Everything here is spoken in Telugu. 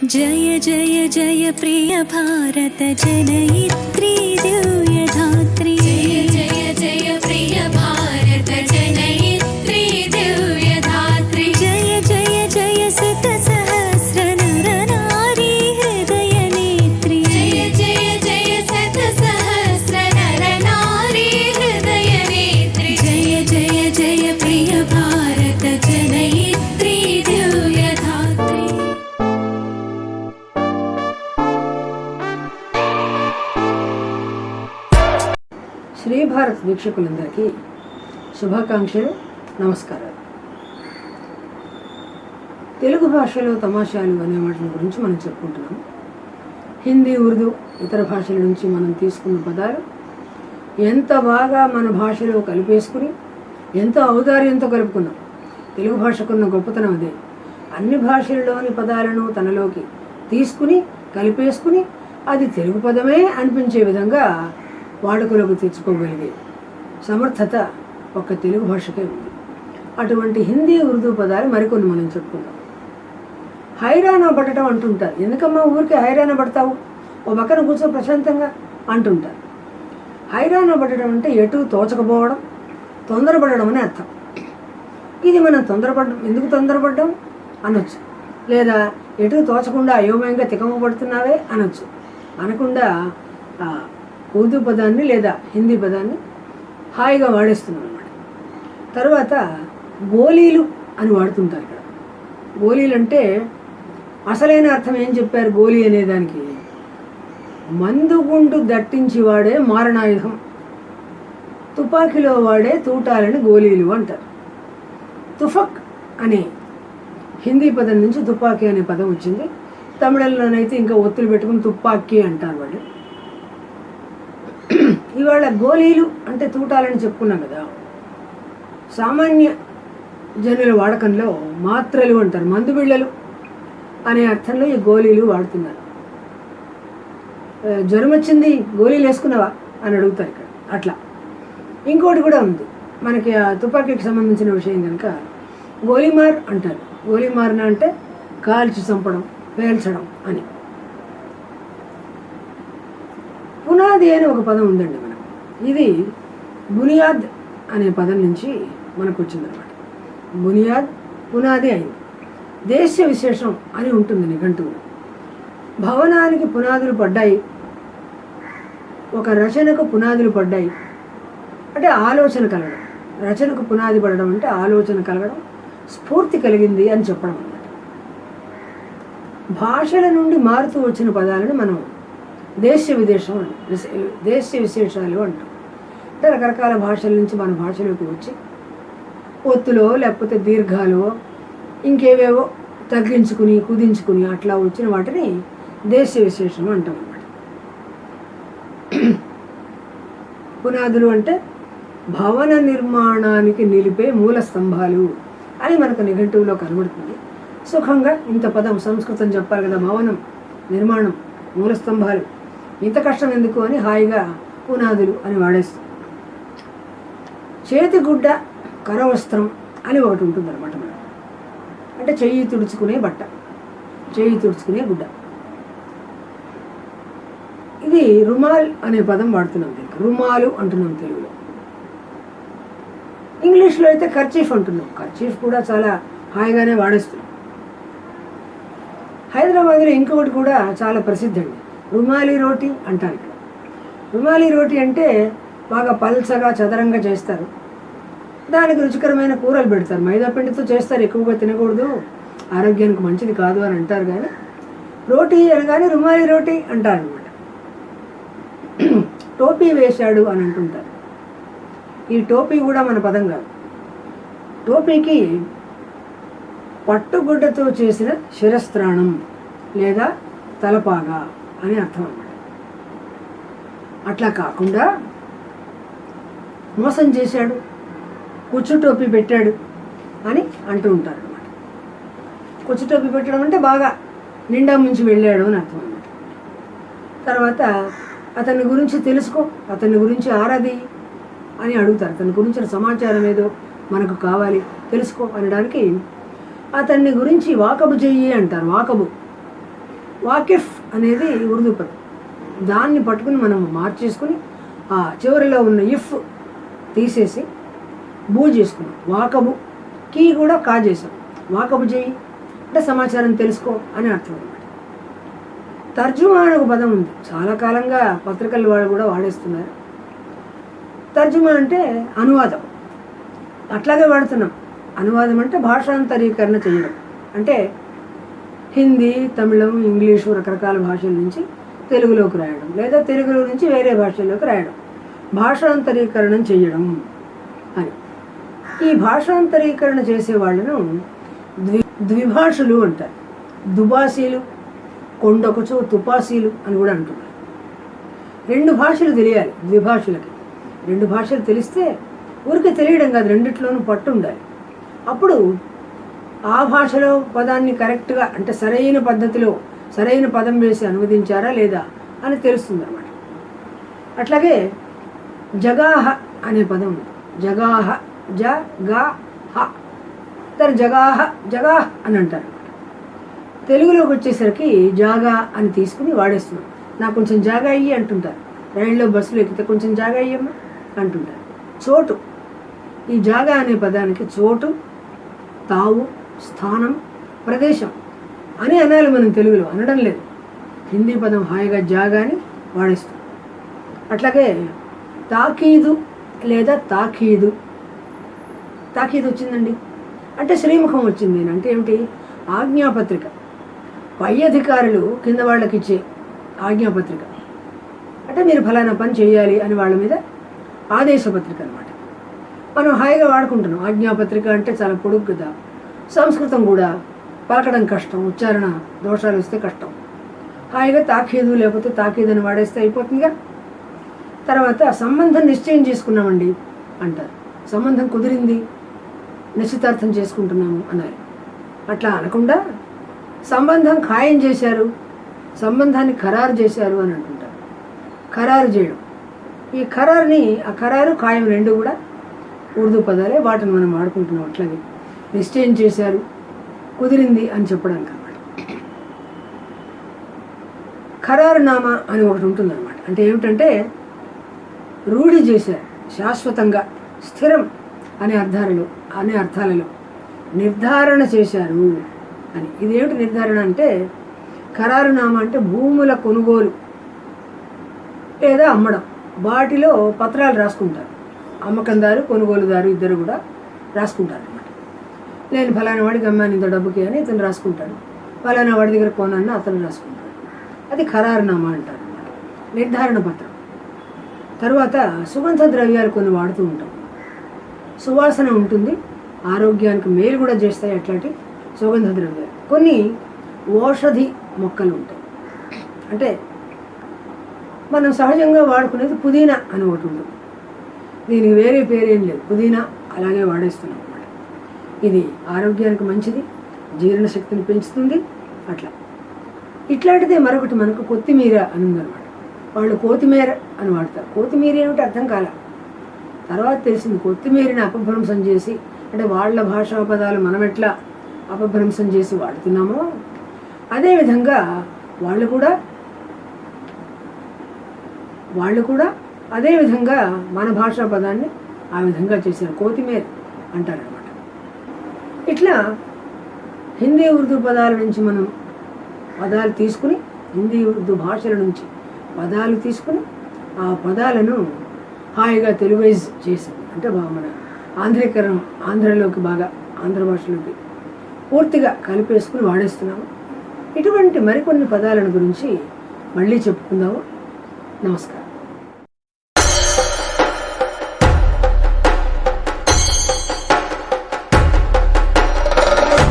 जय जय जय प्रिय भारत जनयित्री दिव्यधात्री। जय जय जय प्रिय भारत जनयित्री दिव्यधात्री। जय जय जय शत सहस्र नर नारी हृदय नेत्री। जय जय जय शत सहस्र नर नारी हृदय नेत्री। जय जय जय प्रिय भारत जनयित्री दिव्यधात्री। శ్రీ భారత్ వీక్షకులందరికీ శుభాకాంక్షలు, నమస్కారాలు. తెలుగు భాషలో తమాషాలు అనే వాటి గురించి మనం చెప్పుకుంటున్నాం. హిందీ, ఉర్దూ, ఇతర భాషల నుంచి మనం తీసుకున్న పదాలు ఎంత బాగా మన భాషలో కలిపేసుకుని ఎంతో ఔదార్యంతో కలుపుకున్నాం. తెలుగు భాషకున్న గొప్పతనం అదే. అన్ని భాషల్లోని పదాలను తనలోకి తీసుకుని కలిపేసుకుని అది తెలుగు పదమే అనిపించే విధంగా వాడుకలోకి తెచ్చుకోగలిగే సమర్థత ఒక్క తెలుగు భాషకే ఉంది. అటువంటి హిందీ, ఉర్దూ పదాలు మరికొన్ని మనం చెప్పుకుందాం. హైరాణ పడటం అంటుంటారు. ఎందుకమ్మా ఊరికి హైరాణ పడతావు, ఓ పక్కన కూర్చో ప్రశాంతంగా అంటుంటారు. హైరాణ పడటం అంటే ఎటు తోచకపోవడం, తొందరపడడం అని అర్థం. ఇది మనం ఎందుకు తొందరపడ్డం అనొచ్చు, లేదా ఎటు తోచకుండా అయోమయంగా తికమపడుతున్నావే అనొచ్చు. అనకుండా ఉర్దూ పదాన్ని లేదా హిందీ పదాన్ని హాయిగా వాడేస్తున్నాం అన్నమాట. తర్వాత గోళీలు అని వాడుతుంటారు. ఇక్కడ గోళీలు అంటే అసలైన అర్థం ఏం చెప్పారు? గోళీ అనేదానికి మందుగుండు దట్టించి వాడే మారణాయుధం, తుపాకీలో వాడే తూటాలని గోళీలు అంటారు. తుఫక్ అనే హిందీ పదం నుంచి తుపాకీ అనే పదం వచ్చింది. తమిళంలోనైతే ఇంకా ఒత్తులు పెట్టుకుని తుపాకీ అంటారు వాళ్ళు. ఇవాళ గోళీలు అంటే తూటాలని చెప్పుకున్నాం కదా. సామాన్య జనుల వాడకంలో మాత్రలు అంటారు, మందు బిళ్ళలు అనే అర్థంలో ఈ గోళీలు వాడుతున్నారు. జ్వరం వచ్చింది, గోళీలు వేసుకున్నావా అని అడుగుతారు ఇక్కడ. అట్లా ఇంకోటి కూడా ఉంది మనకి, ఆ తుపాకీకి సంబంధించిన విషయం కనుక గోలీమార్ అంటారు. గోలీమార్న అంటే కాల్చి చంపడం, పేల్చడం అని. పునాది అని ఒక పదం ఉందండి మనకు. ఇది బునియాద్ అనే పదం నుంచి మనకు వచ్చిందనమాట. బునియాద్ పునాది అయింది. దేశ విశేషం అని ఉంటుంది నిఘంటువులు. భవనానికి పునాదులు పడ్డాయి, ఒక రచనకు పునాదులు పడ్డాయి అంటే ఆలోచన కలగడం. రచనకు పునాది పడడం అంటే ఆలోచన కలగడం, స్ఫూర్తి కలిగింది అని చెప్పడం అన్నమాట. భాషల నుండి మారుతూ వచ్చిన పదాలను మనం దేశ విశేషాలు అంటాం. అంటే రకరకాల భాషల నుంచి మన భాషలోకి వచ్చి ఒత్తులో లేకపోతే దీర్ఘాలు ఇంకేవేవో తగ్గించుకుని కుదించుకుని అట్లా వచ్చిన వాటిని దేశ విశేషం అంటాం అన్నమాట. పునాదులు అంటే భవన నిర్మాణానికి నిలిపే మూల స్తంభాలు అని మనకు నిఘంటువులో కనబడుతుంది. సుఖంగా ఇంత పదం సంస్కృతం చెప్పాలి కదా, భవనం, నిర్మాణం, మూల స్తంభాలు, ఇంత కష్టం ఎందుకు అని హాయిగా పునాదులు అని వాడేస్తాం. చేతిగుడ్డ, కరవస్త్రం అని ఒకటి ఉంటుంది అనమాట. మనం అంటే చెయ్యి తుడుచుకునే బట్ట, చెయ్యి తుడుచుకునే గుడ్డ. ఇది రుమాల్ అనే పదం వాడుతున్నాం, రుమాలు అంటున్నాం తెలుగులో. ఇంగ్లీష్లో అయితే కర్చీఫ్ అంటున్నాం. కర్చీఫ్ కూడా చాలా హాయిగానే వాడేస్తున్నాం. హైదరాబాద్లో ఇంకొకటి కూడా చాలా ప్రసిద్ధండి, రుమాలి రోటీ అంటారు. ఇక్కడ రుమాలి రోటీ అంటే బాగా పల్చగా చదరంగా చేస్తారు, దానికి రుచికరమైన కూరలు పెడతారు. మైదా పిండితో చేస్తారు, ఎక్కువగా తినకూడదు, ఆరోగ్యానికి మంచిది కాదు అని అంటారు. కానీ రోటీ అనగానే రుమాలి రోటీ అంటారు అనమాట. టోపీ వేశాడు అని అంటుంటారు. ఈ టోపీ కూడా మన పదం కాదు. టోపీకి పట్టుగుడ్డతో చేసిన శిరస్త్రాణం లేదా తలపాగా అని అర్థం అన్నమాట. అట్లా కాకుండా మోసం చేశాడు, కుచ్చు టోపీ పెట్టాడు అని అంటూ ఉంటారు అన్నమాట. కుచ్చు టోపీ పెట్టడం అంటే బాగా నిండా ముంచి వెళ్ళాడు అని అర్థం అన్నమాట. తర్వాత అతని గురించి తెలుసుకో, అతని గురించి ఆరాధి అని అడుగుతారు. అతని గురించిన సమాచారం ఏదో మనకు కావాలి తెలుసుకో అనడానికి అతన్ని గురించి వాకబు చెయ్యి అంటారు. వాకబు వాకిఫ్ అనేది ఉర్దూ పదం. దాన్ని పట్టుకుని మనం మార్చేసుకుని ఆ చివరిలో ఉన్న ఇఫ్ తీసేసి బూ చేసుకున్నాం. వాకబు కీ కూడా కా చేసాం. వాకబు చేయి అంటే సమాచారం తెలుసుకో అని అర్థం అన్నమాట. తర్జుమా అనే ఒక పదం ఉంది, చాలా కాలంగా పత్రికల వాళ్ళు కూడా వాడేస్తున్నారు. తర్జుమా అంటే అనువాదం, అట్లాగే వాడుతున్నాం. అనువాదం అంటే భాషాంతరీకరణ చేయడం, అంటే హిందీ, తమిళం, ఇంగ్లీషు రకరకాల భాషల నుంచి తెలుగులోకి రాయడం, లేదా తెలుగులో నుంచి వేరే భాషల్లోకి రాయడం, భాషాంతరీకరణం చేయడం అని. ఈ భాషాంతరీకరణ చేసే వాళ్ళను ద్విభాషులు అంటారు. దుబాసీలు, కొండొకచో తుపాసీలు అని కూడా అంటున్నారు. 2 భాషలు తెలియాలి ద్విభాషులకి. 2 భాషలు తెలిస్తే ఊరికే తెలియడం కాదు, రెండిట్లోనూ పట్టు ఉండాలి. అప్పుడు ఆ భాషలో పదాన్ని కరెక్ట్గా అంటే సరైన పద్ధతిలో సరైన పదం వేసి అనువదించారా లేదా అని తెలుస్తుంది అన్నమాట. అట్లాగే జగాహ అనే పదం ఉంది. జగాహ, జగాహ, దాని జగాహ్ అని అంటారు. తెలుగులోకి వచ్చేసరికి జాగా అని తీసుకుని వాడేస్తున్నాం. నాకు కొంచెం జాగా అయ్యి అంటుంటారు. రైల్లో బస్సులో ఎక్కితే కొంచెం జాగా అయ్యమ్మా అంటుంటారు. చోటు, ఈ జాగా అనే పదానికి చోటు, తావు, స్థానం, ప్రదేశం అని అనాలి. మనం తెలుగులో అనడం లేదు. హిందీ పదం హాయిగా జాగా అని వాడేస్తాం. అట్లాగే తాకీదు లేదా తాకీదు, తాకీదు వచ్చిందండి అంటే శ్రీముఖం వచ్చింది అంటే ఏమిటి? ఆజ్ఞాపత్రిక. పై అధికారులు కింద వాళ్ళకి ఇచ్చే ఆజ్ఞాపత్రిక అంటే మీరు ఫలానా పని చేయాలి అని వాళ్ళ మీద ఆదేశపత్రిక అనమాట. మనం హాయిగా వాడుకుంటున్నాం. ఆజ్ఞాపత్రిక అంటే చాలా పొడుగు కదా. సంస్కృతం కూడా పలకడం కష్టం, ఉచ్చారణ దోషాలు వస్తే కష్టం. హాయిగా తాకీదు లేకపోతే తాకీదు అని వాడేస్తే అయిపోతుందిగా. తర్వాత సంబంధం నిశ్చయం చేసుకున్నామండి అంటారు. సంబంధం కుదిరింది, నిశ్చితార్థం చేసుకుంటున్నాము అన్నారు. అట్లా అనకుండా సంబంధం ఖాయం చేశారు, సంబంధాన్ని ఖరారు చేశారు అని అంటుంటారు. ఖరారు చేయడం, ఈ ఖరారుని ఆ ఖరారు ఖాయం 2 కూడా ఉర్దూ పదాలే, వాటిని మనం వాడుకుంటున్నాం. అట్లాగే నిశ్చయం చేశారు, కుదిరింది అని చెప్పడానికి అన్నమాట. ఖరారునామా అని ఒకటి ఉంటుందన్నమాట. అంటే ఏమిటంటే రూఢి చేశారు, శాశ్వతంగా స్థిరం అనే అర్థాలలో నిర్ధారణ చేశారు అని. ఇదేమిటి నిర్ధారణ అంటే? ఖరారునామా అంటే భూముల కొనుగోలు లేదా అమ్మడం, వాటిలో పత్రాలు రాసుకుంటారు. అమ్మకందారు, కొనుగోలుదారు ఇద్దరు కూడా రాసుకుంటారు అన్నమాట. నేను ఫలానా వాడికి అమ్మాను ఇంత డబ్బుకి అని ఇతను రాసుకుంటాడు, ఫలానా వాడి దగ్గర కొనన్న అతను రాసుకుంటాడు. అది ఖరారునామా అంటారు అన్నమాట, నిర్ధారణ పత్రం. తర్వాత సుగంధ ద్రవ్యాలు కొన్ని వాడుతూ ఉంటాం. సువాసన ఉంటుంది, ఆరోగ్యానికి మేలు కూడా చేస్తాయి అట్లాంటి సుగంధ ద్రవ్యాలు. కొన్ని ఓషధి మొక్కలు ఉంటాయి. అంటే మనం సహజంగా వాడుకునేది పుదీనా అని ఒకటి ఉంటుంది. దీనికి వేరే పేరేం లేదు, పుదీనా అలాగే వాడేస్తున్నాం అన్నమాట. ఇది ఆరోగ్యానికి మంచిది, జీర్ణశక్తిని పెంచుతుంది. అట్లా ఇట్లాంటిదే మరొకటి మనకు కొత్తిమీర అని ఉందన్నమాట. వాళ్ళు కోతిమీర అని వాడతారు. కోతిమీర ఏమిటి అర్థం కాల, తర్వాత తెలిసింది. కొత్తిమీరని అపభ్రంశం చేసి, అంటే వాళ్ళ భాషా పదాలు మనం ఎట్లా అపభ్రంశం చేసి వాడుతున్నామో అదేవిధంగా వాళ్ళు కూడా అదేవిధంగా మన భాషా పదాన్ని ఆ విధంగా చేశారు. కోతిమీర అంటారనమాట. ఇట్లా హిందీ ఉర్దూ పదాల నుంచి మనం పదాలు తీసుకుని, హిందీ ఉర్దూ భాషల నుంచి పదాలు తీసుకుని ఆ పదాలను హాయిగా తెలుగైజ్ చేసి, అంటే మన ఆంధ్రలోకి బాగా ఆంధ్ర భాషలోకి పూర్తిగా కలిపేసుకుని వాడేస్తున్నాము. ఇటువంటి మరికొన్ని పదాలను గురించి మళ్ళీ చెప్పుకుందాము. నమస్కారం.